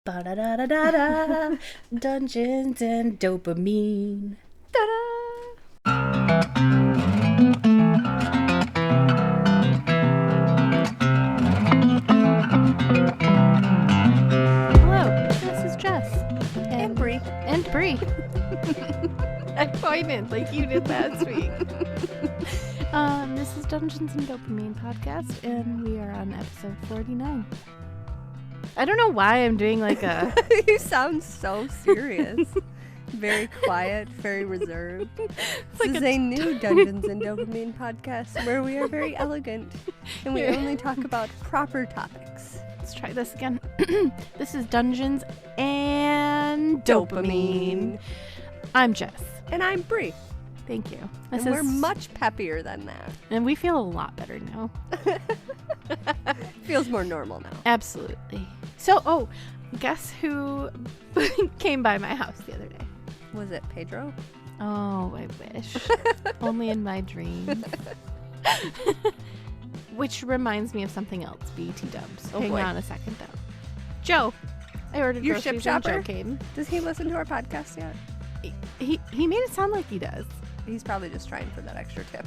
Ba-da-da-da-da-da. Dungeons and Dopamine. Ta-da! Hello, this is Jess. And Bree. And Bree. I pointed like you did last week. This is Dungeons and Dopamine podcast, and we are on episode 49. I don't know why I'm doing like a... You sound so serious. Very quiet, very reserved. This is a new Dungeons and Dopamine podcast where we are very elegant and we only talk about proper topics. Let's try this again. This is Dungeons and Dopamine. I'm Jess. And I'm Bree. Thank you. We're much peppier than that. And we feel a lot better now. Feels more normal now. Absolutely. So, guess who came by my house the other day? Was it Pedro? Oh, I wish. Only in my dreams. Which reminds me of something else, BT Dubs. Oh, Hang boy. on a second, though. Joe, I ordered Your groceries ship and shopper? Joe came. Does he listen to our podcast yet? He made it sound like he does. He's probably just trying for that extra tip.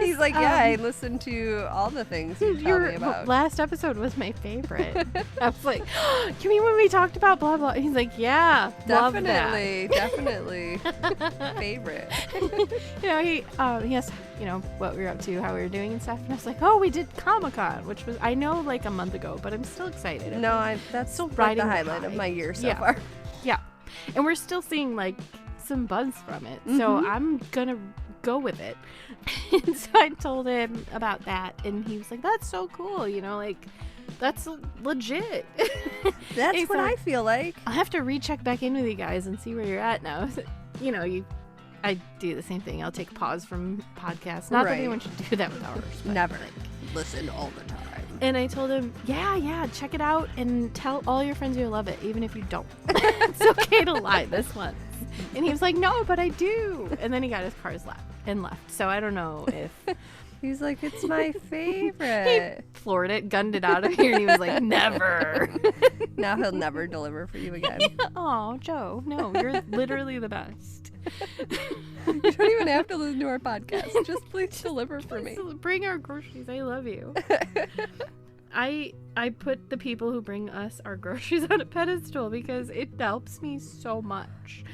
He's like, yeah, I listened to all the things you tell me about. Last episode was my favorite. I was like, you mean when we talked about blah, blah? He's like, yeah, definitely favorite. He asked, what we were up to, how we were doing and stuff. And I was like, oh, we did Comic-Con, which was, I know, like a month ago, but I'm still excited. No, that's still like riding the highlight of my year so yeah. far. Yeah. And we're still seeing, like, some buzz from it. So I'm going to go with it. And so I told him about that. And he was like, that's so cool. That's legit. That's what I feel like. I'll have to recheck back in with you guys and see where you're at now. I do the same thing. I'll take a pause from podcasts. Not that anyone should do that with ours. Never. Listen all the time. And I told him, yeah, check it out and tell all your friends you love it, even if you don't. It's okay to lie this once. And he was like, no, but I do. And then he got his cars left. So I don't know if... He's like, it's my favorite. He floored it, gunned it out of here, and he was like, never. Now he'll never deliver for you again. Oh, Joe, no, you're literally the best. You don't even have to listen to our podcast. Just please deliver for me. Bring our groceries. I love you. I put the people who bring us our groceries on a pedestal because it helps me so much.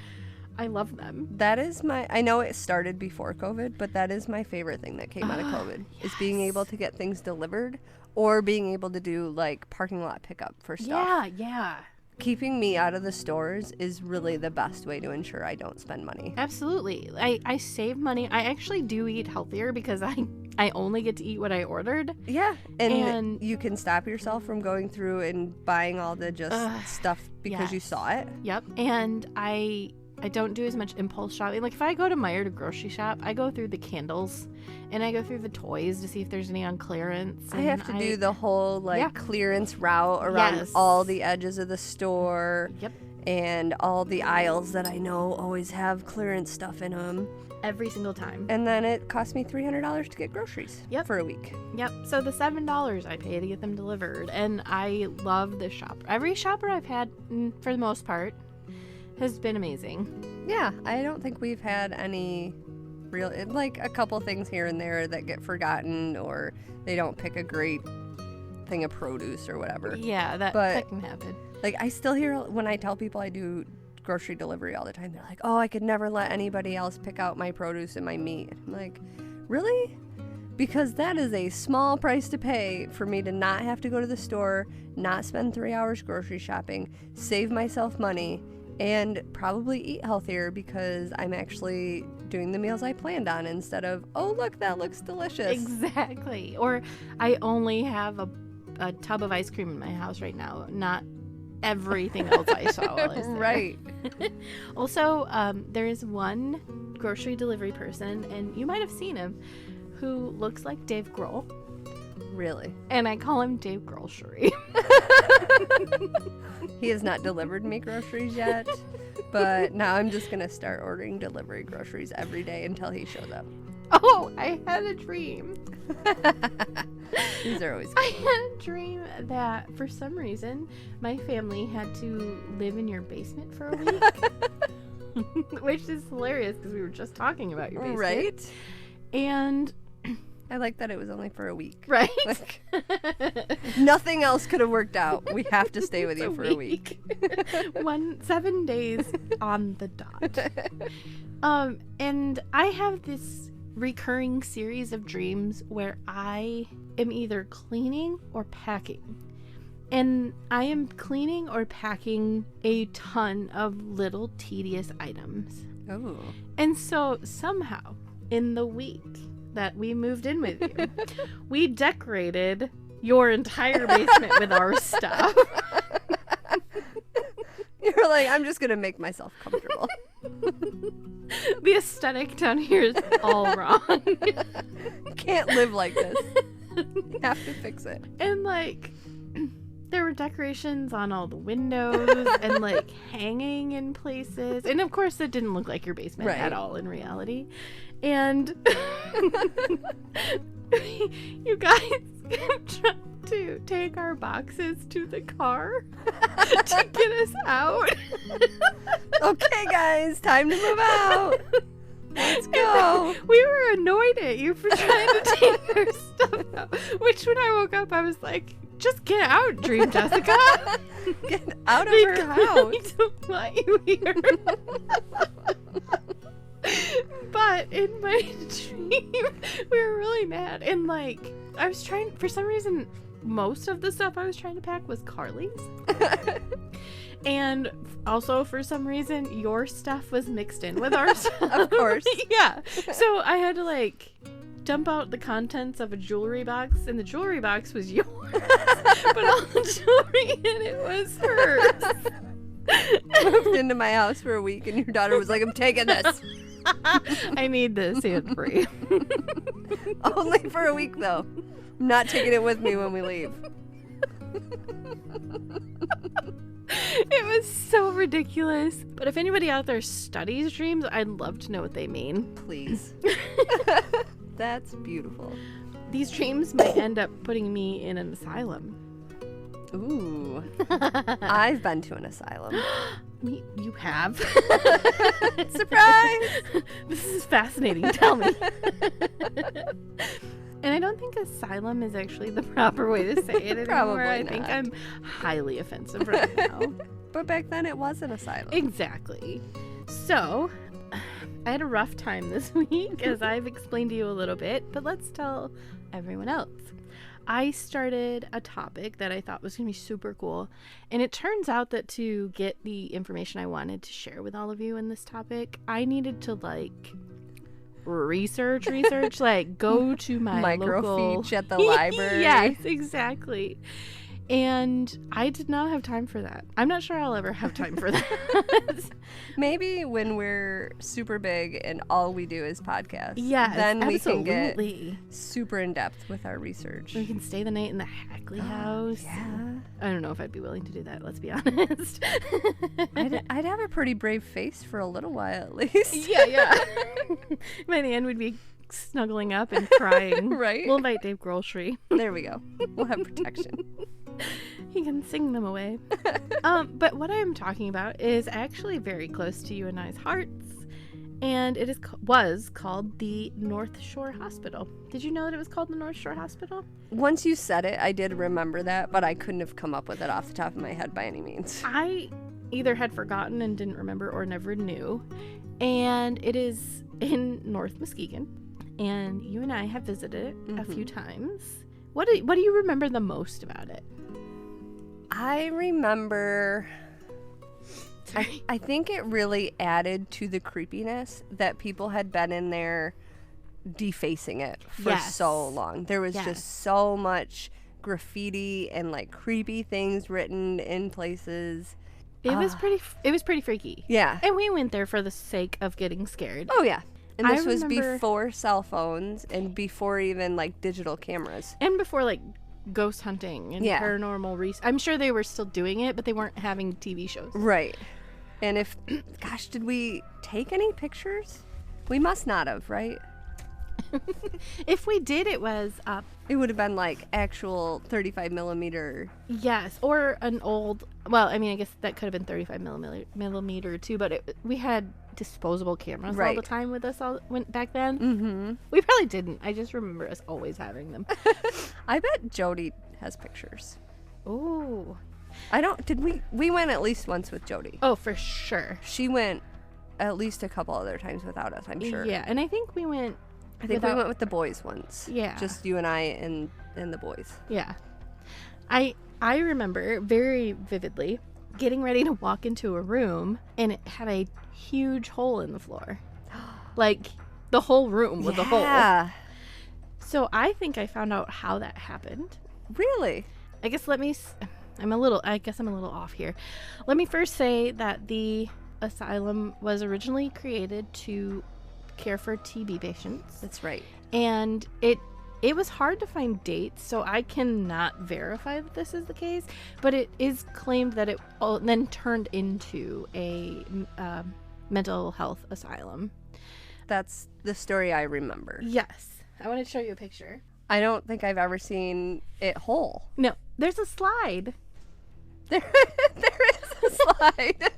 I love them. That is I know it started before COVID, but that is my favorite thing that came out of COVID is being able to get things delivered or being able to do like parking lot pickup for stuff. Yeah. Keeping me out of the stores is really the best way to ensure I don't spend money. Absolutely. I save money. I actually do eat healthier because I only get to eat what I ordered. Yeah. And you can stop yourself from going through and buying all the stuff because you saw it. Yep. And I don't do as much impulse shopping. Like if I go to Meijer to grocery shop, I go through the candles and I go through the toys to see if there's any on clearance. I have to do the whole clearance route around all the edges of the store. Yep. And all the aisles that I know always have clearance stuff in them. Every single time. And then it cost me $300 to get groceries for a week. Yep. So the $7 I pay to get them delivered. And I love this shop. Every shopper I've had, for the most part, has been amazing. Yeah, I don't think we've had any real, like a couple things here and there that get forgotten or they don't pick a great thing of produce or whatever. Yeah, that can happen. Like I still hear when I tell people I do grocery delivery all the time, they're like, oh, I could never let anybody else pick out my produce and my meat. I'm like, really? Because that is a small price to pay for me to not have to go to the store, not spend 3 hours grocery shopping, save myself money, and probably eat healthier because I'm actually doing the meals I planned on instead of, oh, look, that looks delicious. Exactly. Or I only have a tub of ice cream in my house right now, not everything else I saw while I was there. Right. Also, there is one grocery delivery person, and you might have seen him, who looks like Dave Grohl. Really? And I call him Dave Grocery. He has not delivered me groceries yet, but now I'm just going to start ordering delivery groceries every day until he shows up. Oh, I had a dream. These are always I had a dream that for some reason my family had to live in your basement for a week. Which is hilarious because we were just talking about your basement. Right? And I like that it was only for a week. right? Like, nothing else could have worked out. We have to stay with you for a week. 7 days on the dot. And I have this recurring series of dreams where I am either cleaning or packing. And I am cleaning or packing a ton of little tedious items. Oh. And so somehow in the week that we moved in with you, we decorated your entire basement with our stuff. You were like, I'm just going to make myself comfortable. The aesthetic down here is all wrong. You can't live like this. You have to fix it. And like, there were decorations on all the windows and like hanging in places. And of course, it didn't look like your basement Right. at all in reality. And you guys tried to take our boxes to the car to get us out. Okay, guys, time to move out. Let's go. We were annoyed at you for trying to take our stuff out. Which, when I woke up, I was like, just get out, Dream Jessica. Get out of her house. We don't want you here. But in my dream, we were really mad. And like, I was trying, for some reason, most of the stuff I was trying to pack was Carly's. And also, for some reason, your stuff was mixed in with our stuff. Of course. Yeah. So I had to like dump out the contents of a jewelry box, and the jewelry box was yours. But all the jewelry in it was hers. Moved into my house for a week, and your daughter was like, I'm taking this. I need this hand-free. Only for a week, though. I'm not taking it with me when we leave. It was so ridiculous. But if anybody out there studies dreams, I'd love to know what they mean. Please. That's beautiful. These dreams might end up putting me in an asylum. Ooh. I've been to an asylum. You have? Surprise! This is fascinating. Tell me. And I don't think asylum is actually the proper way to say it anymore. Probably I not. think I'm highly offensive right now. But back then it was an asylum. Exactly. So, I had a rough time this week, as I've explained to you a little bit, but let's tell everyone else. I started a topic that I thought was going to be super cool, and it turns out that to get the information I wanted to share with all of you in this topic, I needed to like research, like go to my local microfiche at the library. Yes, exactly. And I did not have time for that. I'm not sure I'll ever have time for that. Maybe when we're super big and all we do is podcasts. Yes, then we absolutely. can get super in depth with our research. We can stay the night in the Hackley house. Yeah. I don't know if I'd be willing to do that, let's be honest. I'd have a pretty brave face for a little while at least. Yeah. By the end, we'd be snuggling up and crying. Right? We'll invite Dave Grocery. There we go. We'll have protection. He can sing them away. But what I'm talking about is actually very close to you and I's hearts, and it was called the North Shore Hospital. Did you know that it was called the North Shore Hospital? Once you said it, I did remember that, but I couldn't have come up with it off the top of my head by any means. I either had forgotten and didn't remember or never knew, and it is in North Muskegon, and you and I have visited it a few times. What do you remember the most about it? I remember, I think it really added to the creepiness that people had been in there defacing it for so long. There was just so much graffiti and like creepy things written in places. It was pretty freaky. Yeah. And we went there for the sake of getting scared. Oh, yeah. And I this was remember- before cell phones and before even like digital cameras. And before like ghost hunting and paranormal research. I'm sure they were still doing it, but they weren't having TV shows. Right. And did we take any pictures? We must not have, right? If we did, it was It would have been like actual 35 millimeter. yes, or an old. Well, I mean, I guess that could have been 35 millimeter too. But we had disposable cameras all the Right. time with us went back then. Mm-hmm. We probably didn't. I just remember us always having them. I bet Jody has pictures. Ooh. I don't. Did we went at least once with Jody. Oh, for sure. She went at least a couple other times without us, I'm sure. Yeah, and I think we went. I think we went with the boys once. Yeah. Just you and I and the boys. Yeah. I remember very vividly getting ready to walk into a room and it had a huge hole in the floor. Like the whole room was a hole. Yeah. So I think I found out how that happened. Really? I guess I'm a little off here. Let me first say that the asylum was originally created to care for TB patients. That's right. And it was hard to find dates, so I cannot verify that this is the case, but it is claimed that it then turned into a mental health asylum. That's the story I remember. Yes. I want to show you a picture. I don't think I've ever seen it whole. No, there's a slide. There is a slide.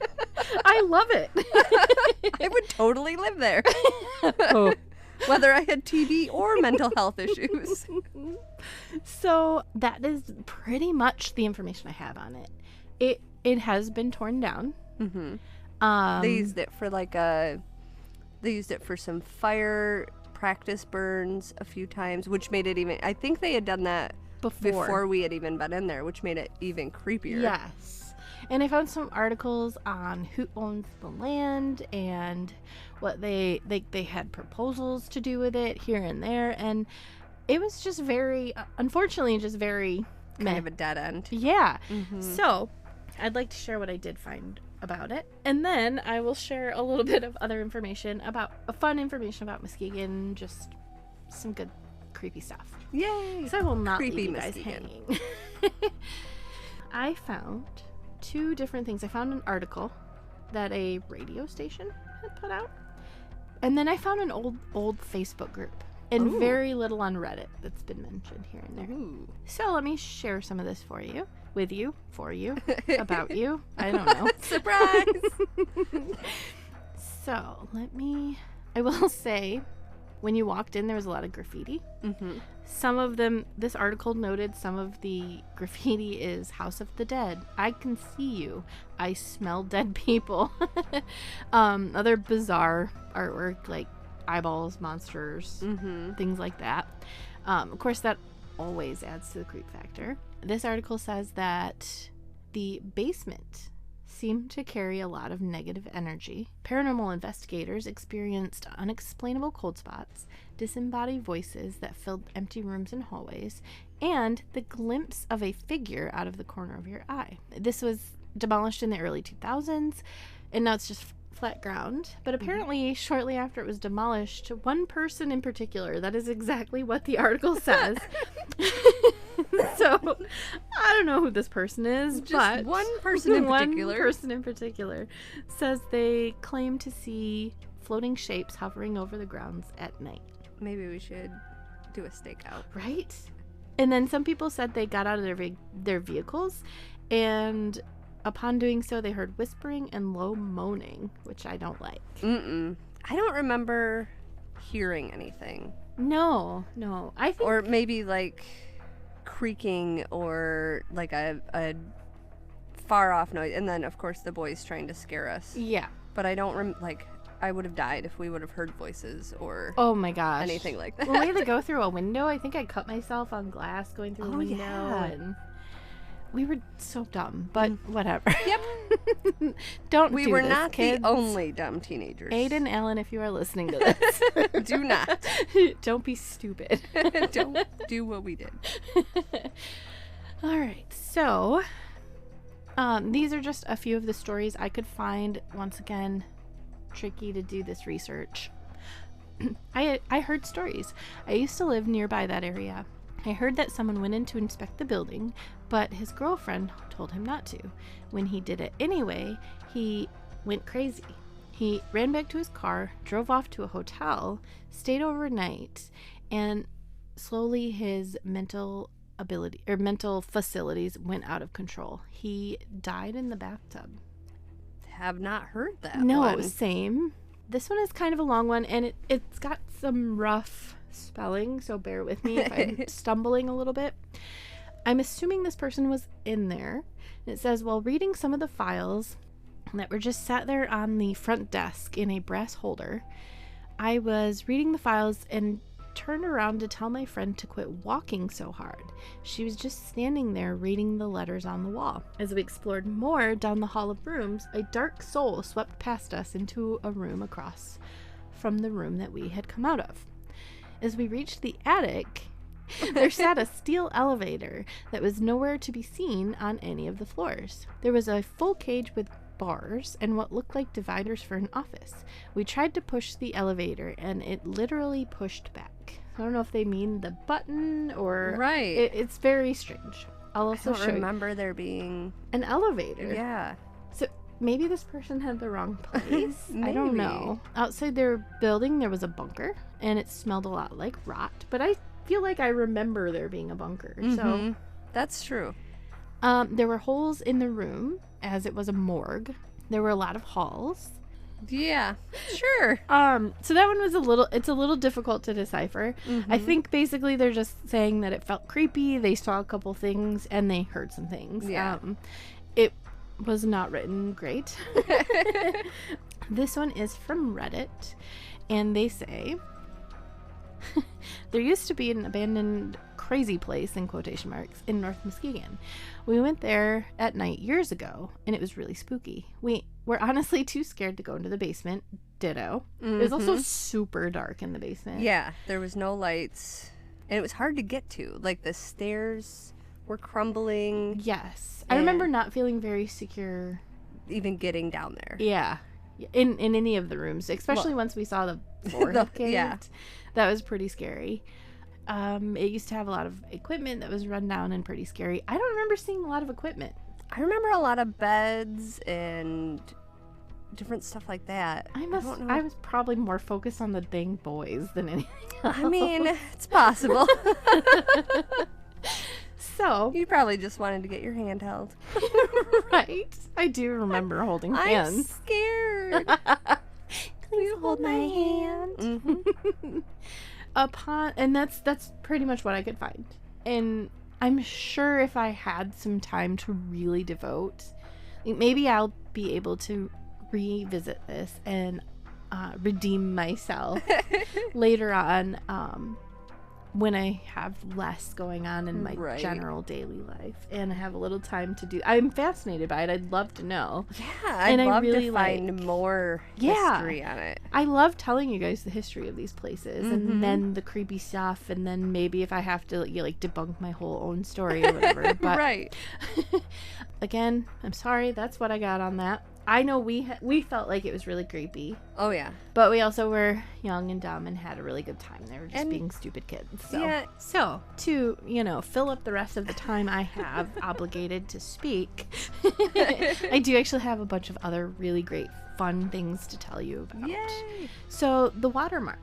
I love it. I would totally live there. Oh. Whether I had TB or mental health issues. So that is pretty much the information I have on it. It has been torn down. Mm-hmm. They used it for some fire practice burns a few times, which made it even. I think they had done that before we had even been in there, which made it even creepier. Yes. And I found some articles on who owns the land and what they had proposals to do with it here and there, and it was just very unfortunately just very kind of a dead end. Yeah. Mm-hmm. So I'd like to share what I did find about it, and then I will share a little bit of other information fun information about Muskegon, just some good creepy stuff. Yay! So I will not Creepy leave you guys Muskegon. hanging. I found two different things. I found an article that a radio station had put out, and then I found an old Facebook group, and Ooh. very little on Reddit that's been mentioned here and there. Ooh. So let me share some of this for you, about you. I don't know. Surprise! So I will say, when you walked in, there was a lot of graffiti. Mm-hmm. Some of them, this article noted some of the graffiti is House of the Dead. I can see you. I smell dead people. Other bizarre artwork like eyeballs, monsters, Mm-hmm. things like that. Of course, that always adds to the creep factor. This article says that the basement seemed to carry a lot of negative energy. Paranormal investigators experienced unexplainable cold spots, disembodied voices that filled empty rooms and hallways, and the glimpse of a figure out of the corner of your eye. This was demolished in the early 2000s, and now it's just flat ground. But apparently, shortly after it was demolished, one person in particular, that is exactly what the article says. So, I don't know who this person is, Just but one person in particular. One person in particular says they claim to see floating shapes hovering over the grounds at night. Maybe we should do a stakeout. Right? And then some people said they got out of their vehicles, and upon doing so, they heard whispering and low moaning, which I don't like. Mm-mm. I don't remember hearing anything. No. I think... Or maybe like creaking or like a far off noise. And then, of course, the boys trying to scare us. Yeah. But I don't I would have died if we would have heard voices or Oh my gosh. anything like that. When we had to go through a window, I think I cut myself on glass going through the window. Yeah. And we were so dumb, but whatever. Yep. We were this, not kids. the only dumb teenagers. Aiden, Ellen, if you are listening to this, Do not. don't be stupid. Don't do what we did. All right, so these are just a few of the stories I could find. Once again, tricky to do this research. I heard stories. I used to live nearby that area. I heard that someone went in to inspect the building, but his girlfriend told him not to. When he did it anyway, he went crazy. He ran back to his car, drove off to a hotel, stayed overnight, and slowly his mental facilities went out of control. He died in the bathtub. Have not heard that No, one. same. This one is kind of a long one, and it's got some rough spelling, so bear with me if I'm stumbling a little bit. I'm assuming this person was in there. And it says, while reading some of the files that were just sat there on the front desk in a brass holder, I was reading the files and turned around to tell my friend to quit walking so hard. She was just standing there reading the letters on the wall. As we explored more down the hall of rooms, a dark soul swept past us into a room across from the room that we had come out of. As we reached the attic, there sat a steel elevator that was nowhere to be seen on any of the floors. There was a full cage with bars and what looked like dividers for an office. We tried to push the elevator and it literally pushed back. I don't know if they mean the button or... Right. It's very strange. I'll also show you. I don't remember there being... an elevator. Yeah. So maybe this person had the wrong place. I don't Maybe. know. Outside their building there was a bunker and it smelled a lot like rot, but I feel like I remember there being a bunker. So that's true. there were holes in the room as it was a morgue. There were a lot of halls. Yeah, sure. So that one was it's a little difficult to decipher. I think basically they're just saying that it felt creepy. They saw a couple things and they heard some things. Yeah. It was not written great. This one is from Reddit and they say, there used to be an abandoned crazy place in quotation marks in North Muskegon. We went there at night years ago and it was really spooky. We were honestly too scared to go into the basement. Ditto. It was also super dark in the basement. Yeah, there was no lights and it was hard to get to. Like the stairs were crumbling. Yes. I remember not feeling very secure even getting down there. Yeah. In any of the rooms, especially once we saw the floor had caved. Yeah. That was pretty scary. It used to have a lot of equipment that was run down and pretty scary. I don't remember seeing a lot of equipment. I remember a lot of beds and different stuff like that. I was probably more focused on the dang boys than anything else. I mean, it's possible. So You probably just wanted to get your hand held. right. I do remember holding hands. I'm scared. Please hold my hand. Mm-hmm. And that's pretty much what I could find. And I'm sure if I had some time to really devote, maybe I'll be able to revisit this and redeem myself later on, when I have less going on in my general daily life and I have a little time to do. I'm fascinated by it. I'd love to know. Yeah, I'd love to find more history on it. I love telling you guys the history of these places and then the creepy stuff, and then maybe if I have to debunk my whole own story or whatever. But right. Again, I'm sorry. That's what I got on that. I know we felt like it was really creepy. Oh, yeah. But we also were young and dumb and had a really good time. They were just being stupid kids. So, yeah. So to, fill up the rest of the time I have obligated to speak, I do actually have a bunch of other really great, fun things to tell you about. Yay! So the watermark.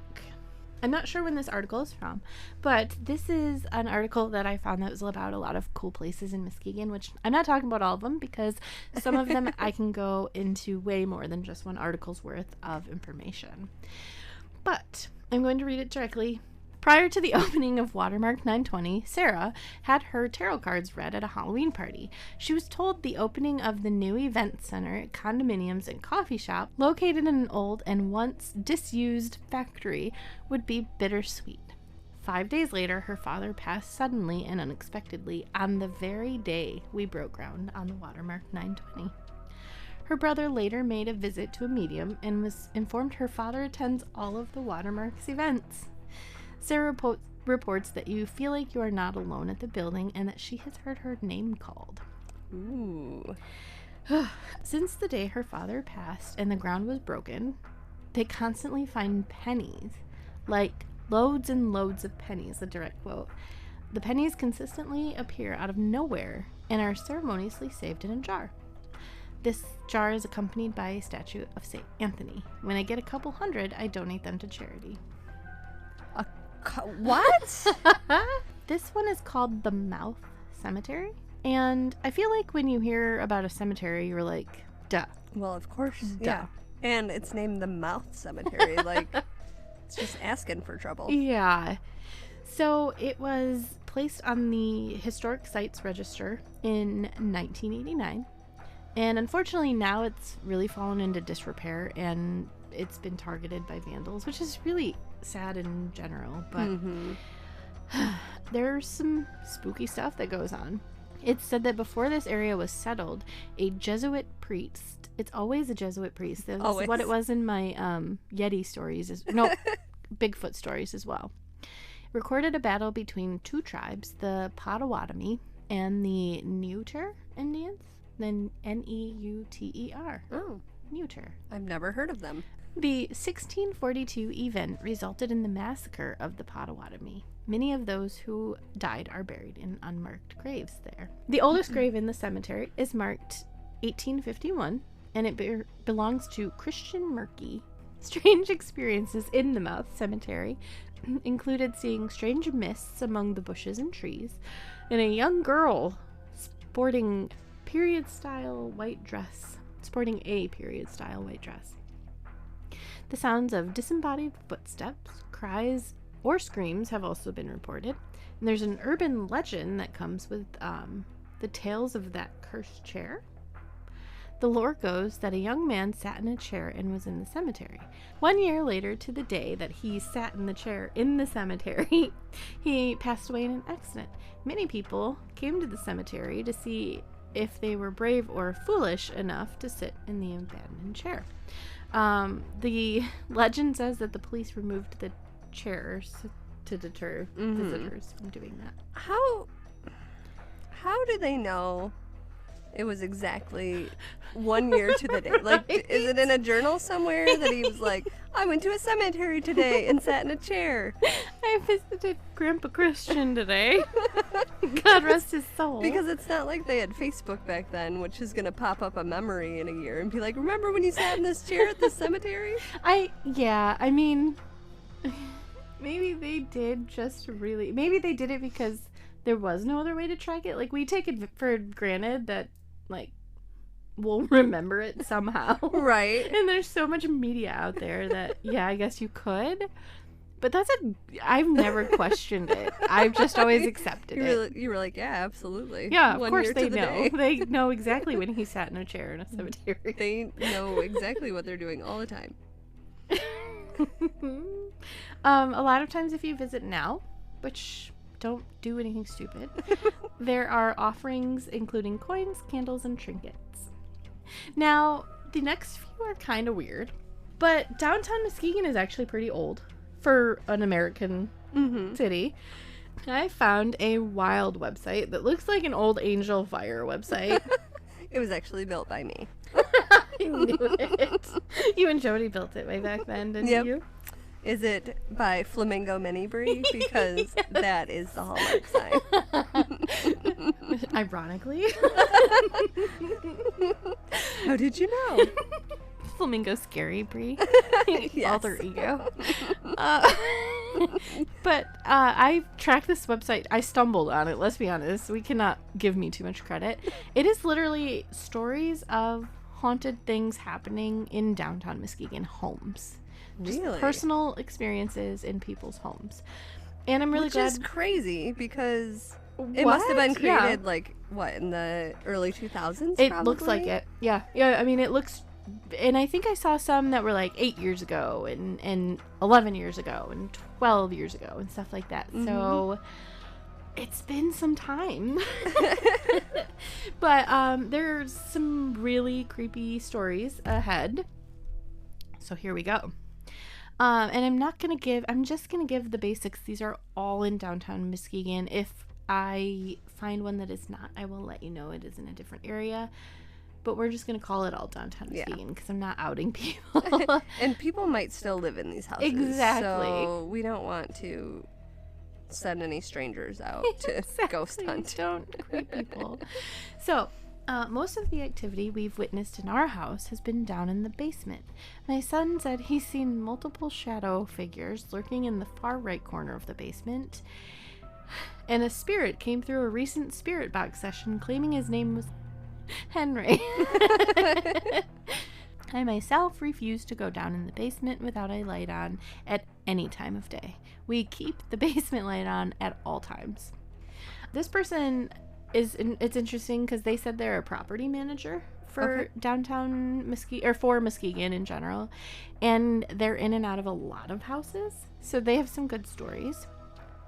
I'm not sure when this article is from, but this is an article that I found that was about a lot of cool places in Muskegon, which I'm not talking about all of them because some of them I can go into way more than just one article's worth of information. But I'm going to read it directly. Prior to the opening of Watermark 920, Sarah had her tarot cards read at a Halloween party. She was told the opening of the new event center, condominiums, and coffee shop located in an old and once disused factory would be bittersweet. 5 days later, her father passed suddenly and unexpectedly on the very day we broke ground on the Watermark 920. Her brother later made a visit to a medium and was informed her father attends all of the Watermark's events. Sarah reports that you feel like you are not alone at the building and that she has heard her name called. Ooh. Since the day her father passed and the ground was broken, they constantly find pennies, like loads and loads of pennies, a direct quote. The pennies consistently appear out of nowhere and are ceremoniously saved in a jar. This jar is accompanied by a statue of St. Anthony. When I get a couple hundred, I donate them to charity. What? This one is called the Mouth Cemetery. And I feel like when you hear about a cemetery, you're like, duh. Well, of course. Duh. Yeah. And it's named the Mouth Cemetery. Like, it's just asking for trouble. Yeah. So it was placed on the Historic Sites Register in 1989. And unfortunately, now it's really fallen into disrepair and it's been targeted by vandals, which is really sad in general. But there's some spooky stuff that goes on. It's said that before this area was settled, a Jesuit priest, it's always a Jesuit priest. That's what it was in my Yeti stories. Bigfoot stories as well. Recorded a battle between two tribes, the Potawatomi and the Neuter Indians. Then Neuter. Oh. Neuter. I've never heard of them. The 1642 event resulted in the massacre of the Potawatomi. Many of those who died are buried in unmarked graves there. The oldest grave in the cemetery is marked 1851, and it belongs to Christian Murky. Strange experiences in the Mouth Cemetery included seeing strange mists among the bushes and trees, and a young girl sporting a period-style white dress. The sounds of disembodied footsteps, cries, or screams have also been reported. And there's an urban legend that comes with the tales of that cursed chair. The lore goes that a young man sat in a chair and was in the cemetery. 1 year later to the day that he sat in the chair in the cemetery, he passed away in an accident. Many people came to the cemetery to see if they were brave or foolish enough to sit in the abandoned chair. The legend says that the police removed the chairs to deter visitors from doing that. How do they know it was exactly 1 year to the day? Like, is it in a journal somewhere that he was like, I went to a cemetery today and sat in a chair? I visited Grandpa Christian today. God rest his soul. Because it's not like they had Facebook back then, which is going to pop up a memory in a year and be like, remember when you sat in this chair at the cemetery? I mean, maybe they did maybe they did it because there was no other way to track it. Like, we take it for granted that, like, we'll remember it somehow. Right. And there's so much media out there that, yeah, I guess you could. But I've never questioned it. I've just always accepted it. You were like, yeah, absolutely. Yeah, of 1 course year they to the know. day. They know exactly when he sat in a chair in a cemetery. They know exactly what they're doing all the time. A lot of times if you visit now, which don't do anything stupid, there are offerings including coins, candles, and trinkets. Now, the next few are kind of weird, but downtown Muskegon is actually pretty old for an American city. I found a wild website that looks like an old Angel Fire website. It was actually built by me. I knew it. You and Jody built it way back then, didn't you? Is it by Flamingo Mini Brie? Because that is the hallmark sign. Ironically. How did you know? Flamingo Scary Brie. Yes. Alter ego. But I tracked this website. I stumbled on it, let's be honest. We cannot give me too much credit. It is literally stories of haunted things happening in downtown Muskegon homes. Just Really? personal experiences in people's homes. And I'm really glad. Which is crazy because it must have been created in the early 2000s? It looks like it. Yeah. I mean, it looks, and I think I saw some that were like 8 years ago and 11 years ago and 12 years ago and stuff like that. So it's been some time. But there's some really creepy stories ahead. So here we go. And I'm just going to give the basics. These are all in downtown Muskegon. If I find one that is not, I will let you know it is in a different area. But we're just going to call it all downtown Muskegon because I'm not outing people. And people might still live in these houses. Exactly. So we don't want to send any strangers out to ghost hunt. Don't creep people. So Most of the activity we've witnessed in our house has been down in the basement. My son said he's seen multiple shadow figures lurking in the far right corner of the basement, and a spirit came through a recent spirit box session claiming his name was Henry. I myself refuse to go down in the basement without a light on at any time of day. We keep the basement light on at all times. This person it's interesting because they said they're a property manager for downtown Muskegon, or for Muskegon in general, and they're in and out of a lot of houses, so they have some good stories.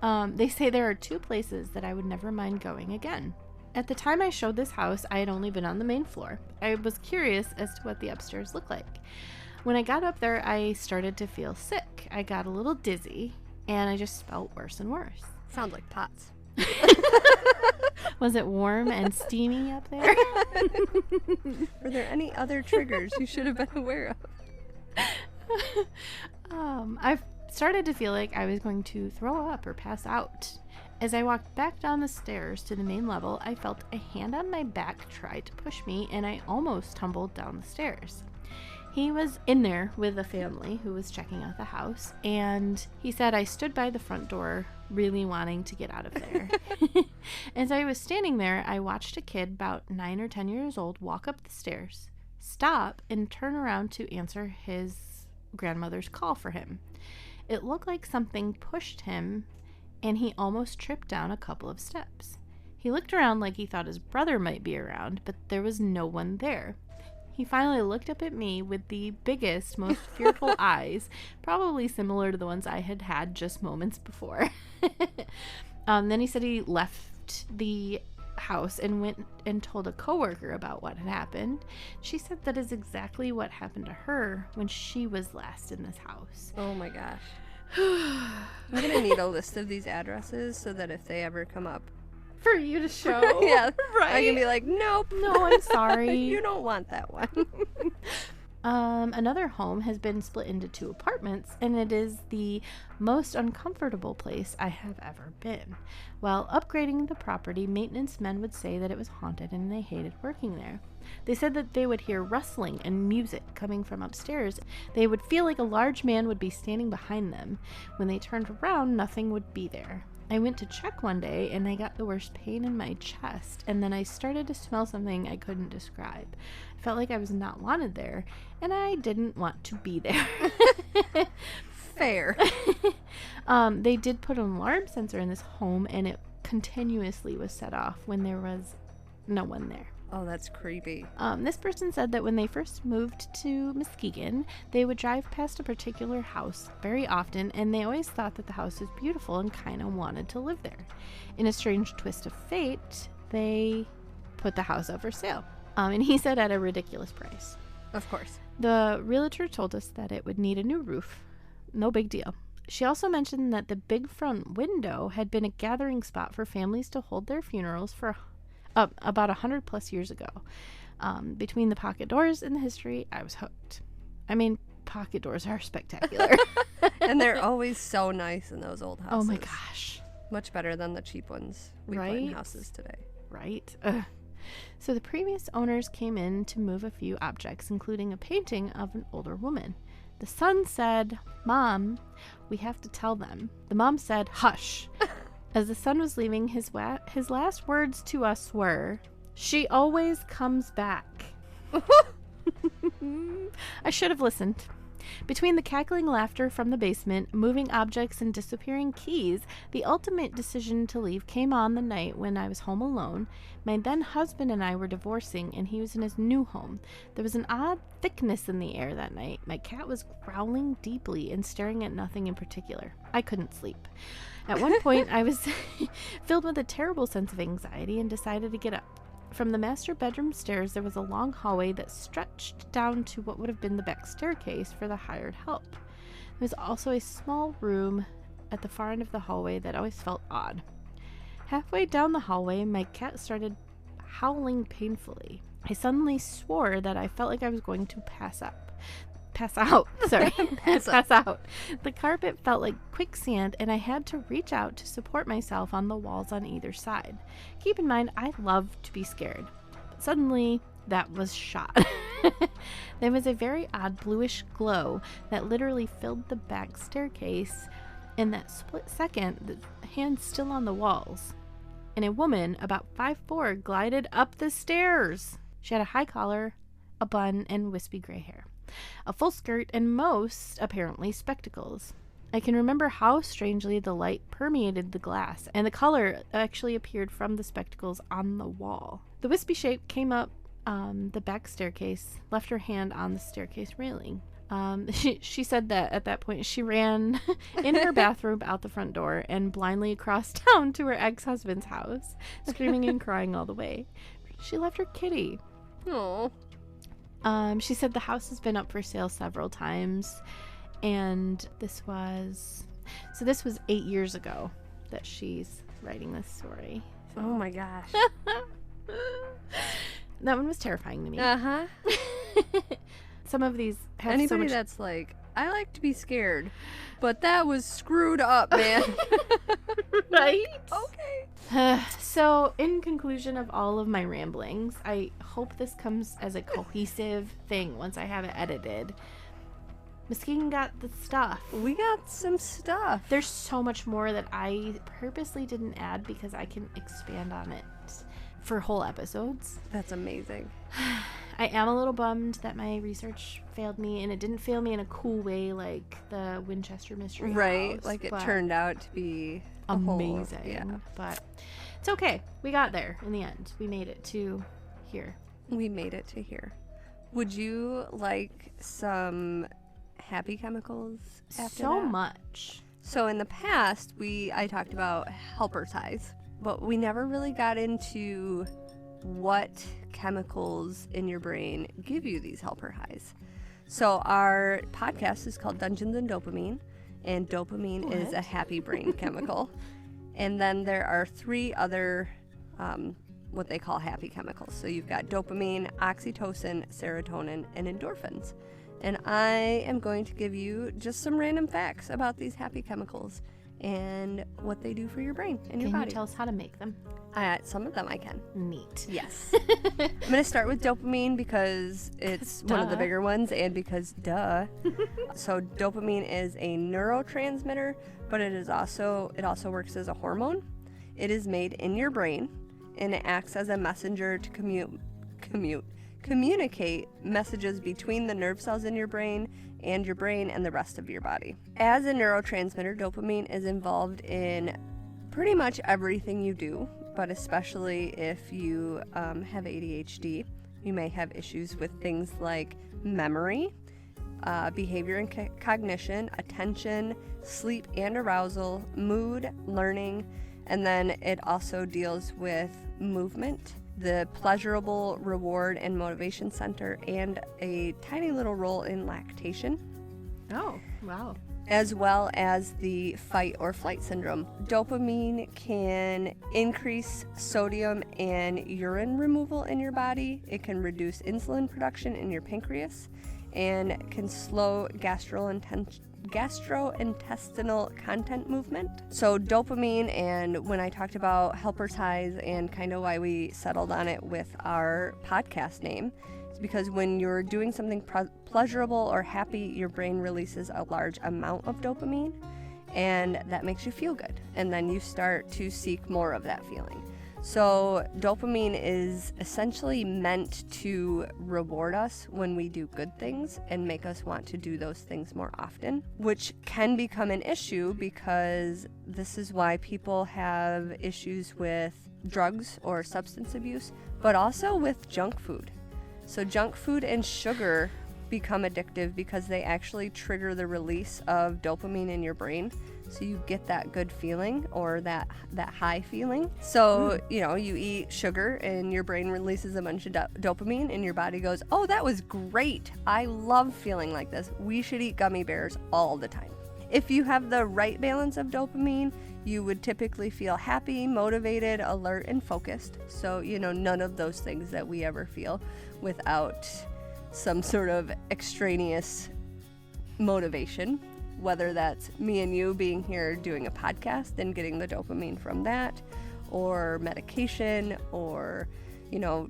They say there are 2 places that I would never mind going again. At the time I showed this house, I had only been on the main floor. I was curious as to what the upstairs looked like. When I got up there, I started to feel sick. I got a little dizzy, and I just felt worse and worse. Sounds like POTS. Was it warm and steamy up there? Were there any other triggers you should have been aware of? I've started to feel like I was going to throw up or pass out. As I walked back down the stairs to the main level, I felt a hand on my back try to push me, and I almost tumbled down the stairs. He was in there with a family who was checking out the house, and he said I stood by the front door really wanting to get out of there. As I was standing there, I watched a kid about 9 or 10 years old walk up the stairs, stop, and turn around to answer his grandmother's call for him. It looked like something pushed him, and he almost tripped down a couple of steps. He looked around like he thought his brother might be around, but there was no one there. He finally looked up at me with the biggest, most fearful eyes, probably similar to the ones I had had just moments before. Then he said he left the house and went and told a coworker about what had happened. She said that is exactly what happened to her when she was last in this house. Oh my gosh. I'm going to need a list of these addresses so that if they ever come up. For you to show. Yeah. Right. I can be like, nope. No, I'm sorry. You don't want that one. Another home has been split into 2 apartments, and it is the most uncomfortable place I have ever been. While upgrading the property, maintenance men would say that it was haunted and they hated working there. They said that they would hear rustling and music coming from upstairs. They would feel like a large man would be standing behind them. When they turned around, nothing would be there. I went to check one day, and I got the worst pain in my chest, and then I started to smell something I couldn't describe. I felt like I was not wanted there, and I didn't want to be there. Fair. They did put an alarm sensor in this home, and it continuously was set off when there was no one there. Oh, that's creepy. This person said that when they first moved to Muskegon, they would drive past a particular house very often, and they always thought that the house was beautiful and kind of wanted to live there. In a strange twist of fate, they put the house up for sale. And he said at a ridiculous price. Of course. The realtor told us that it would need a new roof. No big deal. She also mentioned that the big front window had been a gathering spot for families to hold their funerals for about 100 plus years ago. Between the pocket doors and the history, I was hooked. I mean, pocket doors are spectacular. And they're always so nice in those old houses. Oh my gosh. Much better than the cheap ones we put in houses today. Right? So the previous owners came in to move a few objects, including a painting of an older woman. The son said, "Mom, we have to tell them." The mom said, "Hush." As the son was leaving, his last words to us were, "She always comes back." I should have listened. Between the cackling laughter from the basement, moving objects, and disappearing keys, the ultimate decision to leave came on the night when I was home alone. My then husband and I were divorcing, and he was in his new home. There was an odd thickness in the air that night. My cat was growling deeply and staring at nothing in particular. I couldn't sleep. At one point, I was filled with a terrible sense of anxiety and decided to get up. From the master bedroom stairs, there was a long hallway that stretched down to what would have been the back staircase for the hired help. There was also a small room at the far end of the hallway that always felt odd. Halfway down the hallway, my cat started howling painfully. I suddenly swore that I felt like I was going to pass out. The carpet felt like quicksand, and I had to reach out to support myself on the walls on either side. Keep in mind, I love to be scared. Suddenly, that was shot. There was a very odd bluish glow that literally filled the back staircase. In that split second, the hands still on the walls. And a woman about 5'4" glided up the stairs. She had a high collar, a bun, and wispy gray hair, a full skirt, and most, apparently, spectacles. I can remember how strangely the light permeated the glass, and the color actually appeared from the spectacles on the wall. The wispy shape came up the back staircase, left her hand on the staircase railing. She said that at that point she ran in her bathrobe out the front door and blindly across town to her ex-husband's house, screaming and crying all the way. She left her kitty. Oh. She said the house has been up for sale several times, and this was 8 years ago that she's writing this story. So. Oh my gosh. That one was terrifying to me. Uh-huh. Some of these have Anybody so much... that's like, I like to be scared, but that was screwed up, man. Right? Okay. So, in conclusion of all of my ramblings, I hope this comes as a cohesive thing once I have it edited. Muskegon got the stuff. We got some stuff. There's so much more that I purposely didn't add because I can expand on it for whole episodes. That's amazing. I am a little bummed that my research failed me, and it didn't fail me in a cool way like the Winchester Mystery Right, House, like it turned out to be amazing. Yeah. But it's okay. We got there in the end. We made it to here. We made it to here. Would you like some happy chemicals after So that? much. So in the past, I talked about helper ties, but we never really got into what chemicals in your brain give you these helper highs. So our podcast is called Dungeons and Dopamine, and dopamine is a happy brain chemical. And then there are 3 other what they call happy chemicals. So you've got dopamine, oxytocin, serotonin, and endorphins. And I am going to give you just some random facts about these happy chemicals and what they do for your brain and your body. Can you tell us how to make them? Some of them I can. Neat. Yes. I'm going to start with dopamine because it's one of the bigger ones and because duh. So dopamine is a neurotransmitter, but it also works as a hormone. It is made in your brain, and it acts as a messenger to communicate messages between the nerve cells in your brain and the rest of your body. As a neurotransmitter, dopamine is involved in pretty much everything you do, but especially if you have ADHD, you may have issues with things like memory, behavior and cognition, attention, sleep and arousal, mood, learning, and then it also deals with movement, the pleasurable reward and motivation center, and a tiny little role in lactation. Oh, wow. As well as the fight or flight syndrome. Dopamine can increase sodium and urine removal in your body. It can reduce insulin production in your pancreas and can slow gastrointestinal content movement. So dopamine, and when I talked about helper ties and kind of why we settled on it with our podcast name, is because when you're doing something pleasurable or happy, your brain releases a large amount of dopamine, and that makes you feel good. And then you start to seek more of that feeling. So dopamine is essentially meant to reward us when we do good things and make us want to do those things more often, which can become an issue because this is why people have issues with drugs or substance abuse, but also with junk food. So junk food and sugar become addictive because they actually trigger the release of dopamine in your brain. So you get that good feeling or that high feeling. So, you eat sugar and your brain releases a bunch of dopamine and your body goes, oh, that was great. I love feeling like this. We should eat gummy bears all the time. If you have the right balance of dopamine, you would typically feel happy, motivated, alert, and focused. So, none of those things that we ever feel without some sort of extraneous motivation. Whether that's me and you being here doing a podcast and getting the dopamine from that, or medication, or,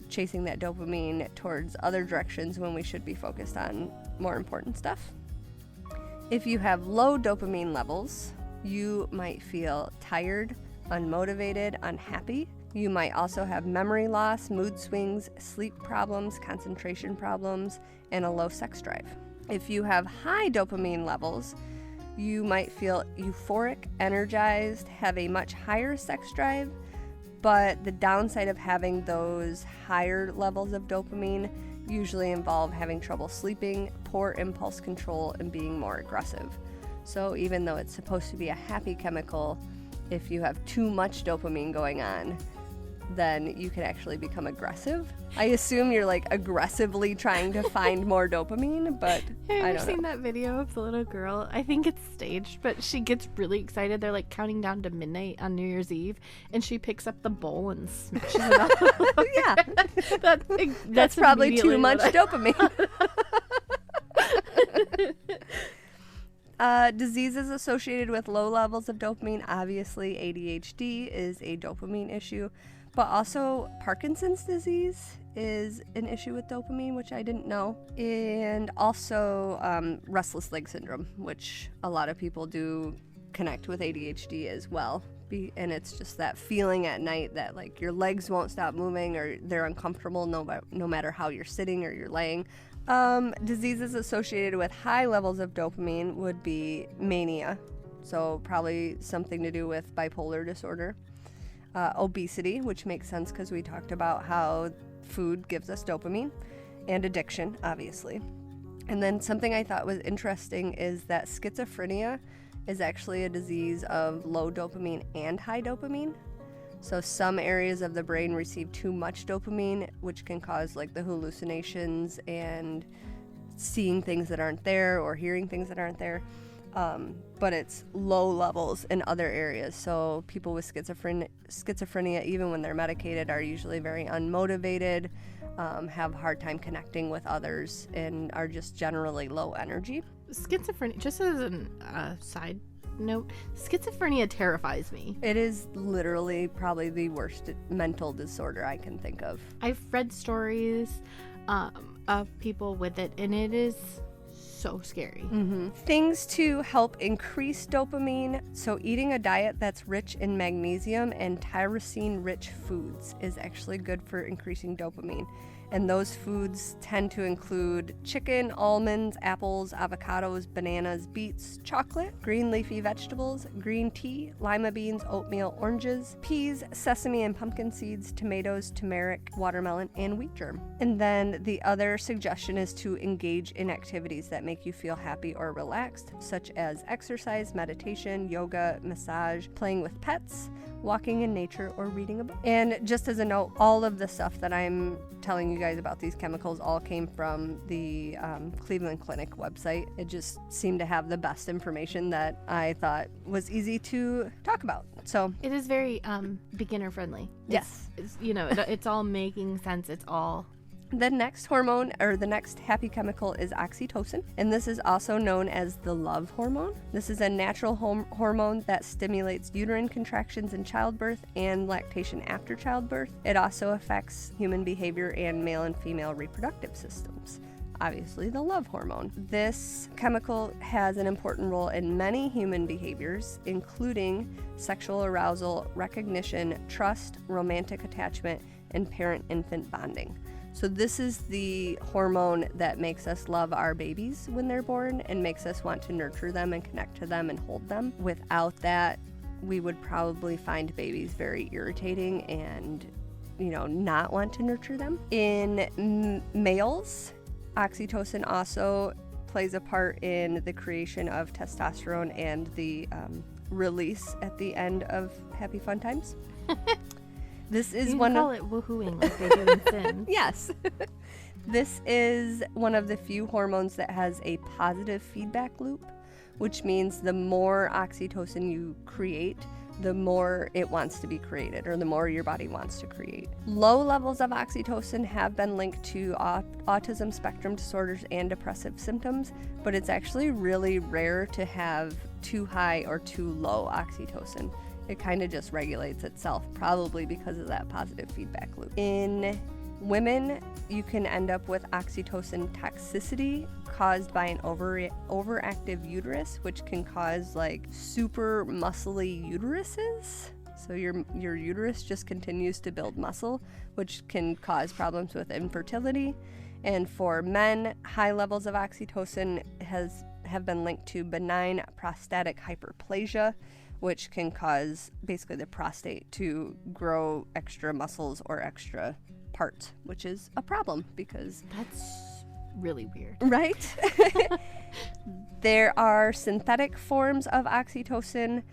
chasing that dopamine towards other directions when we should be focused on more important stuff. If you have low dopamine levels, you might feel tired, unmotivated, unhappy. You might also have memory loss, mood swings, sleep problems, concentration problems, and a low sex drive. If you have high dopamine levels, you might feel euphoric, energized, have a much higher sex drive, but the downside of having those higher levels of dopamine usually involve having trouble sleeping, poor impulse control, and being more aggressive. So even though it's supposed to be a happy chemical, if you have too much dopamine going on, then you can actually become aggressive. I assume you're like aggressively trying to find more dopamine, but I don't know. Have you seen that video of the little girl? I think it's staged, but she gets really excited. They're like counting down to midnight on New Year's Eve, and she picks up the bowl and smashes it out. Yeah. That's probably too much dopamine. Diseases associated with low levels of dopamine. Obviously, ADHD is a dopamine issue, but also Parkinson's disease is an issue with dopamine, which I didn't know. And also restless leg syndrome, which a lot of people do connect with ADHD as well. And it's just that feeling at night that like your legs won't stop moving or they're uncomfortable no matter how you're sitting or you're laying. Diseases associated with high levels of dopamine would be mania, so probably something to do with bipolar disorder. Obesity, which makes sense because we talked about how food gives us dopamine, and addiction, obviously. And then something I thought was interesting is that schizophrenia is actually a disease of low dopamine and high dopamine. So some areas of the brain receive too much dopamine, which can cause like the hallucinations and seeing things that aren't there or hearing things that aren't there. But it's low levels in other areas. So people with schizophrenia, even when they're medicated, are usually very unmotivated, have a hard time connecting with others, and are just generally low energy. Schizophrenia, just as a side note, schizophrenia terrifies me. It is literally probably the worst mental disorder I can think of. I've read stories of people with it, and it is so scary. Mm-hmm. Things to help increase dopamine. So eating a diet that's rich in magnesium and tyrosine-rich foods is actually good for increasing dopamine. And those foods tend to include chicken, almonds, apples, avocados, bananas, beets, chocolate, green leafy vegetables, green tea, lima beans, oatmeal, oranges, peas, sesame and pumpkin seeds, tomatoes, turmeric, watermelon, and wheat germ. And then the other suggestion is to engage in activities that make you feel happy or relaxed, such as exercise, meditation, yoga, massage, playing with pets, walking in nature, or reading a book. And just as a note, all of the stuff that I'm telling you guys about these chemicals all came from the Cleveland Clinic website. It just seemed to have the best information that I thought was easy to talk about. So it is very beginner friendly. Yes. It's all making sense. It's all... The next hormone, or the next happy chemical, is oxytocin, and this is also known as the love hormone. This is a natural hormone that stimulates uterine contractions in childbirth and lactation after childbirth. It also affects human behavior and male and female reproductive systems. Obviously, the love hormone. This chemical has an important role in many human behaviors, including sexual arousal, recognition, trust, romantic attachment, and parent-infant bonding. So this is the hormone that makes us love our babies when they're born and makes us want to nurture them and connect to them and hold them. Without that, we would probably find babies very irritating and, not want to nurture them. In males, oxytocin also plays a part in the creation of testosterone and the release at the end of Happy Fun Times. This is call it woohooing like they do in Sin. Yes. This is one of the few hormones that has a positive feedback loop, which means the more oxytocin you create, the more it wants to be created, or the more your body wants to create. Low levels of oxytocin have been linked to autism spectrum disorders and depressive symptoms, but it's actually really rare to have too high or too low oxytocin. It kind of just regulates itself, probably because of that positive feedback loop. In women, you can end up with oxytocin toxicity caused by an overactive uterus, which can cause like super muscly uteruses. So your uterus just continues to build muscle, which can cause problems with infertility. And for men, high levels of oxytocin have been linked to benign prostatic hyperplasia, which can cause basically the prostate to grow extra muscles or extra parts, which is a problem because That's really weird. right? There are synthetic forms of oxytocin.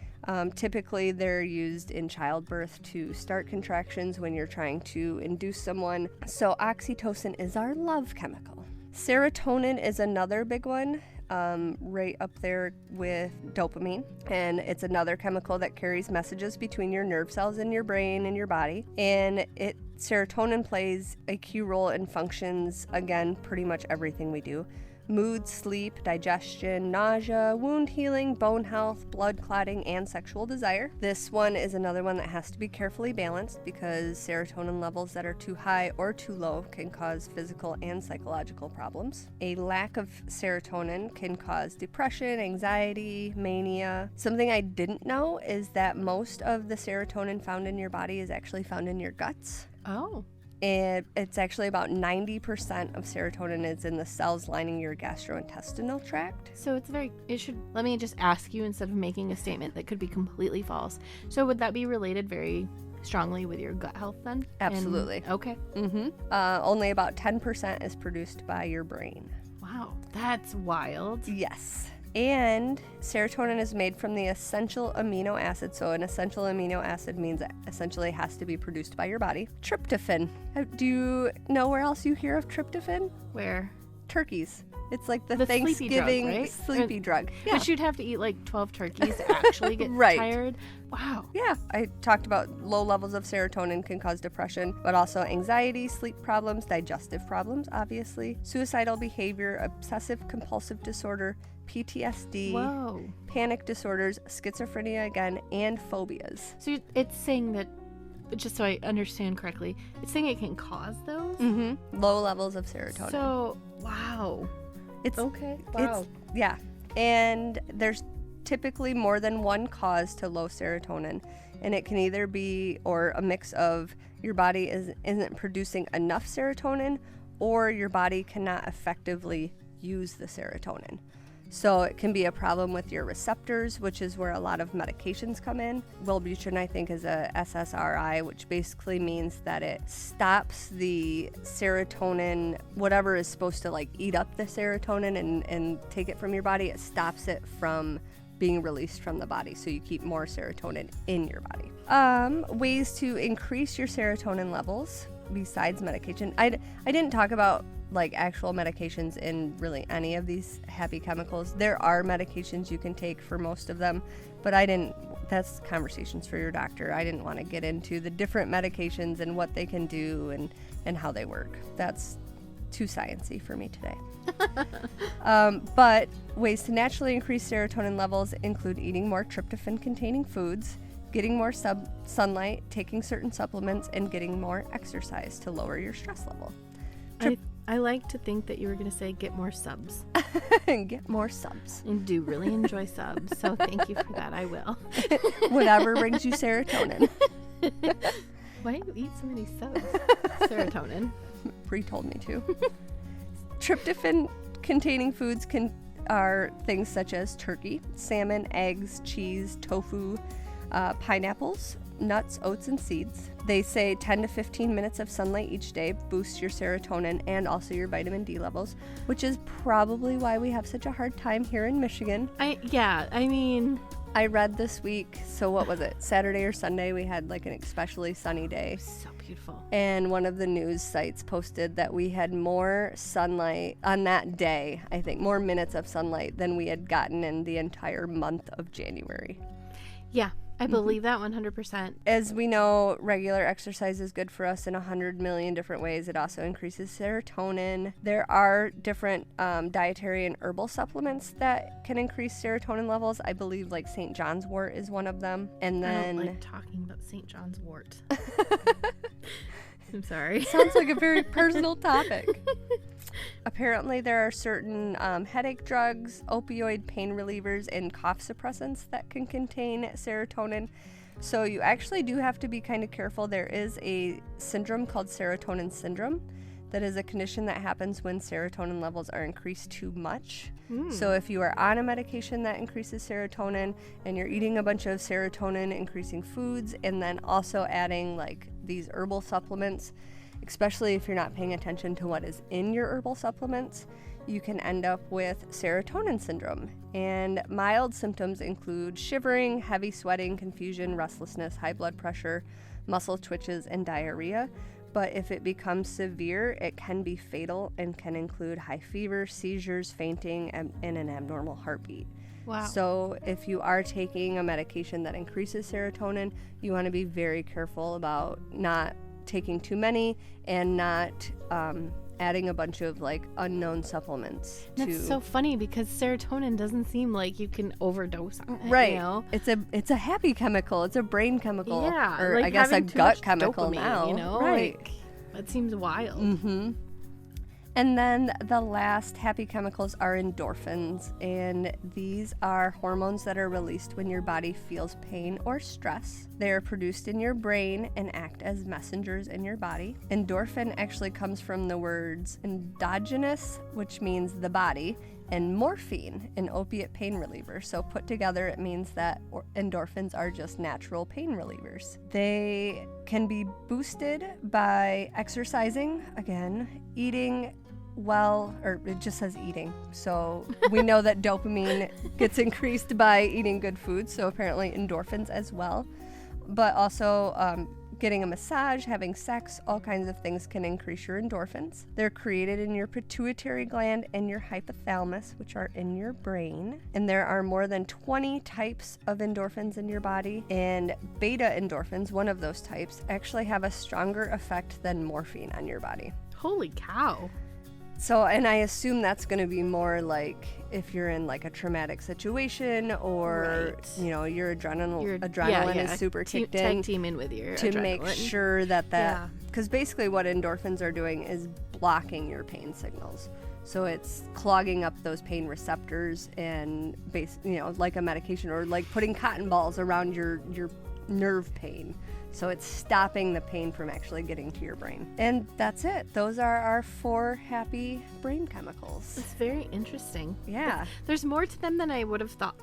Typically, they're used in childbirth to start contractions when you're trying to induce someone. So oxytocin is our love chemical. Serotonin is another big one, right up there with dopamine. And it's another chemical that carries messages between your nerve cells in your brain and your body. And serotonin plays a key role in functions, again, pretty much everything we do. Mood, sleep, digestion, nausea, wound healing, bone health, blood clotting, and sexual desire. This one is another one that has to be carefully balanced because serotonin levels that are too high or too low can cause physical and psychological problems. A lack of serotonin can cause depression, anxiety, mania. Something I didn't know is that most of the serotonin found in your body is actually found in your guts. Oh. And it's actually about 90% of serotonin is in the cells lining your gastrointestinal tract. So let me just ask you instead of making a statement that could be completely false. So would that be related very strongly with your gut health then? Absolutely. Okay. Only about 10% is produced by your brain. Wow, that's wild. Yes. And serotonin is made from the essential amino acid. So an essential amino acid means it essentially has to be produced by your body. Tryptophan. Do you know where else you hear of tryptophan? Where? Turkeys. It's like the sleepy Thanksgiving drug, right? sleepy drug. Yeah. But you'd have to eat like 12 turkeys to actually get Right. tired. Wow. Yeah, I talked about low levels of serotonin can cause depression, but also anxiety, sleep problems, digestive problems, obviously, suicidal behavior, obsessive compulsive disorder, PTSD, Whoa. panic disorders, schizophrenia again, and phobias. So it's saying that, just so I understand correctly, it's saying it can cause those? Low levels of serotonin. So, wow. It's Okay. yeah. And there's typically more than one cause to low serotonin, and it can either be or a mix of your body isn't producing enough serotonin, or your body cannot effectively use the serotonin. So it can be a problem with your receptors, which is where a lot of medications come in. Wellbutrin, I think, is a SSRI, which basically means that it stops the serotonin, whatever is supposed to like eat up the serotonin and take it from your body, it stops it from being released from the body, so you keep more serotonin in your body. Ways to increase your serotonin levels besides medication. I didn't talk about like actual medications in really any of these happy chemicals. There are medications you can take for most of them, but that's conversations for your doctor. I didn't want to get into the different medications and what they can do and how they work. That's too sciencey for me today. But ways to naturally increase serotonin levels include eating more tryptophan-containing foods, getting more sunlight, taking certain supplements, and getting more exercise to lower your stress level. I like to think that you were going to say get more subs. Get more subs. I do really enjoy subs, so thank you for that. I will. Whatever brings you serotonin. Why do you eat so many subs? Serotonin. Bree told me to. Tryptophan-containing foods are things such as turkey, salmon, eggs, cheese, tofu, pineapples, nuts, oats, and seeds. They say 10 to 15 minutes of sunlight each day boosts your serotonin and also your vitamin D levels, which is probably why we have such a hard time here in Michigan. I read this week, so what was it, Saturday or Sunday, we had like an especially sunny day. So beautiful. And one of the news sites posted that we had more sunlight on that day, I think, more minutes of sunlight than we had gotten in the entire month of January. Yeah, I believe that 100%. As we know, regular exercise is good for us in 100 million different ways. It also increases serotonin. There are different dietary and herbal supplements that can increase serotonin levels. I believe like St. John's wort is one of them. And then I don't like talking about St. John's wort. I'm sorry. Sounds like a very personal topic. Apparently, there are certain headache drugs, opioid pain relievers, and cough suppressants that can contain serotonin. So you actually do have to be kind of careful. There is a syndrome called serotonin syndrome. That is a condition that happens when serotonin levels are increased too much. So if you are on a medication that increases serotonin and you're eating a bunch of serotonin increasing foods and then also adding like these herbal supplements, especially if you're not paying attention to what is in your herbal supplements, you can end up with serotonin syndrome. And mild symptoms include shivering, heavy sweating, confusion, restlessness, high blood pressure, muscle twitches, and diarrhea. But if it becomes severe, it can be fatal and can include high fever, seizures, fainting, and an abnormal heartbeat. Wow. So if you are taking a medication that increases serotonin, you want to be very careful about not taking too many and not adding a bunch of like unknown supplements. That's so funny because serotonin doesn't seem like you can overdose on it. Right. You know? It's a happy chemical. It's a brain chemical. Yeah. Or like I guess a having too gut much chemical dopamine, now. You know? Right. Like, that seems wild. Mm-hmm. And then the last happy chemicals are endorphins, and these are hormones that are released when your body feels pain or stress. They are produced in your brain and act as messengers in your body. Endorphin actually comes from the words endogenous, which means the body, and morphine, an opiate pain reliever. So put together, it means that endorphins are just natural pain relievers. They can be boosted by exercising, again, eating well, or it just says eating. So we know that dopamine gets increased by eating good food, so apparently endorphins as well. But also getting a massage, having sex, all kinds of things can increase your endorphins. They're created in your pituitary gland and your hypothalamus, which are in your brain. And there are more than 20 types of endorphins in your body. And beta endorphins, one of those types, actually have a stronger effect than morphine on your body. Holy cow. So, and I assume that's going to be more like if you're in like a traumatic situation or, Right. you know, your adrenaline is super kicked in. Tag team in with your to adrenaline. make sure that Yeah. because basically what endorphins are doing is blocking your pain signals. So it's clogging up those pain receptors and like a medication or like putting cotton balls around your nerve pain. So it's stopping the pain from actually getting to your brain. And that's it. Those are our 4 happy brain chemicals. It's very interesting. Yeah. There's more to them than I would have thought.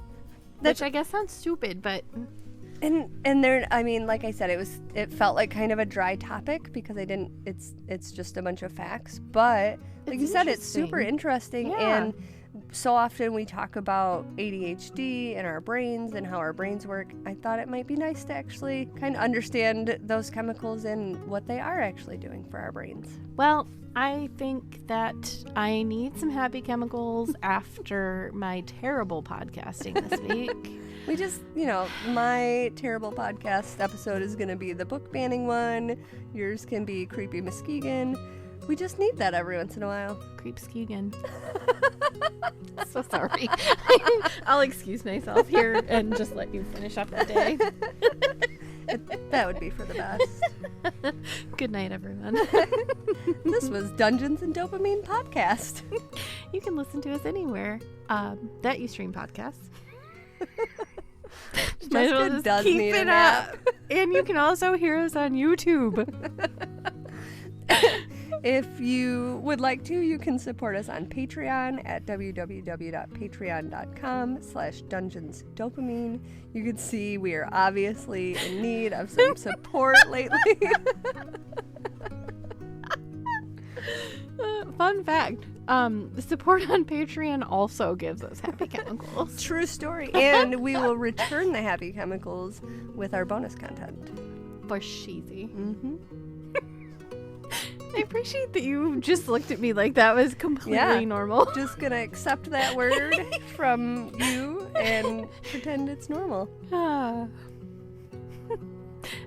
Which I guess sounds stupid, but And there, I mean, like I said, it felt like kind of a dry topic because it's just a bunch of facts, but like you said, it's super interesting. Yeah. And so often we talk about ADHD and our brains and how our brains work. I thought it might be nice to actually kind of understand those chemicals and what they are actually doing for our brains. well, I think that I need some happy chemicals after my terrible podcasting this week. We just, my terrible podcast episode is going to be the book banning one. Yours can be Creepy Muskegon. We just need that every once in a while. Creepskegan. So sorry. I'll excuse myself here and just let you finish up the day. That would be for the best. Good night, everyone. This was Dungeons and Dopamine Podcast. You can listen to us anywhere that you stream podcasts. Might as well Jessica just does keep need it a nap. up. And you can also hear us on YouTube. If you would like to, you can support us on Patreon at www.patreon.com/dungeonsdopamine. You can see we are obviously in need of some support lately. Fun fact, support on Patreon also gives us happy chemicals. True story. And we will return the happy chemicals with our bonus content. For sheezy. Mm-hmm. I appreciate that you just looked at me like that was completely normal. Just gonna accept that word from you and pretend it's normal.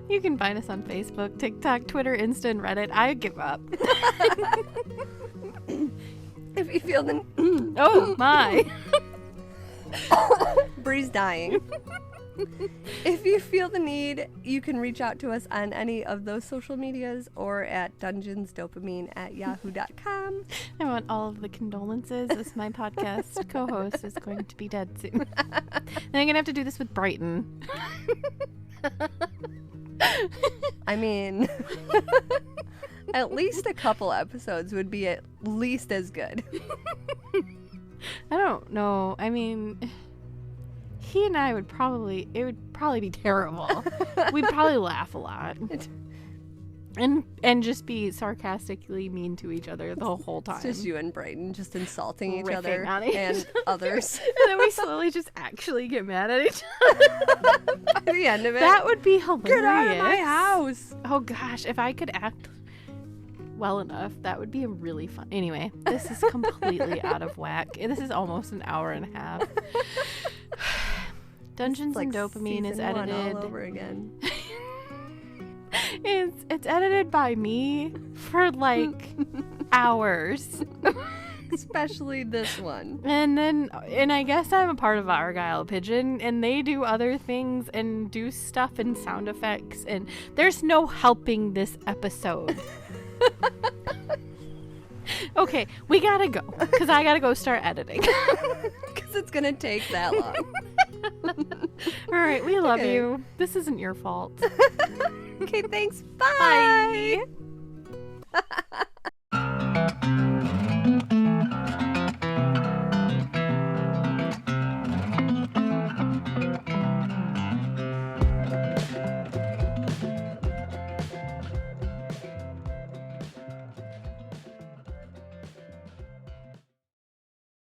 You can find us on Facebook, TikTok, Twitter, Insta, and Reddit. I give up. If you feel the... Oh, my. Bree's dying. If you feel the need, you can reach out to us on any of those social medias or at dungeonsdopamine@yahoo.com. I want all of the condolences as my podcast co-host is going to be dead soon. And I'm going to have to do this with Brighton. I mean, at least a couple episodes would be at least as good. I don't know. I mean, he and I would probably be terrible. We'd probably laugh a lot. And just be sarcastically mean to each other the whole time. It's just you and Brighton just insulting each Riffing other on each and others. And then we slowly just actually get mad at each other. By the end of it, That would be hilarious. get out of my house. Oh gosh, if I could act well enough, that would be a really fun. Anyway, this is completely out of whack. This is almost an hour and a half. Dungeons It's like and Dopamine is season 1 edited. all over again. It's edited by me for like hours. Especially this one. And I guess I'm a part of Argyle Pigeon, and they do other ththings and do stuff and sound effects, and there's no helping this episode. Okay, we gotta go, because I gotta go start editing. Because it's going to take that long. All right, we love Okay. you. This isn't your fault. Okay, thanks. Bye. Bye.